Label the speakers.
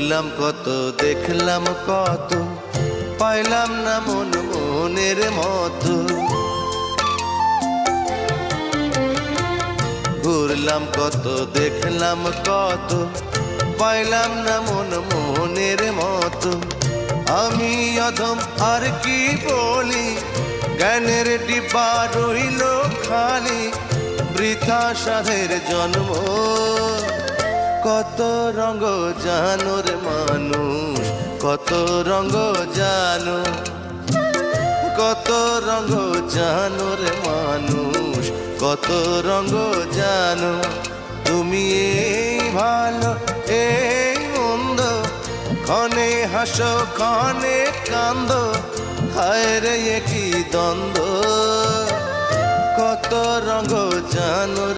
Speaker 1: ঘুরলাম কত, দেখলাম কত, পাইলাম না মন মনের মতো। ঘুরলাম কত, দেখলাম কত, পাইলাম না মন মনের মতো। আমি অধম আর কি বলি, জ্ঞানের ডিব্বা রইল খালি, বৃথা সাধের জন্ম। কত রঙ জানো রে মানুষ, কত রঙ জানো, কত রঙ জানো রে মানুষ, কত রঙ জানো। তুমি এই ভালো এই মন্দ, ক্ষণে হাসো ক্ষণে কান্দ, হায় রে কি দ্বন্দ্ব। কত রঙ জানো।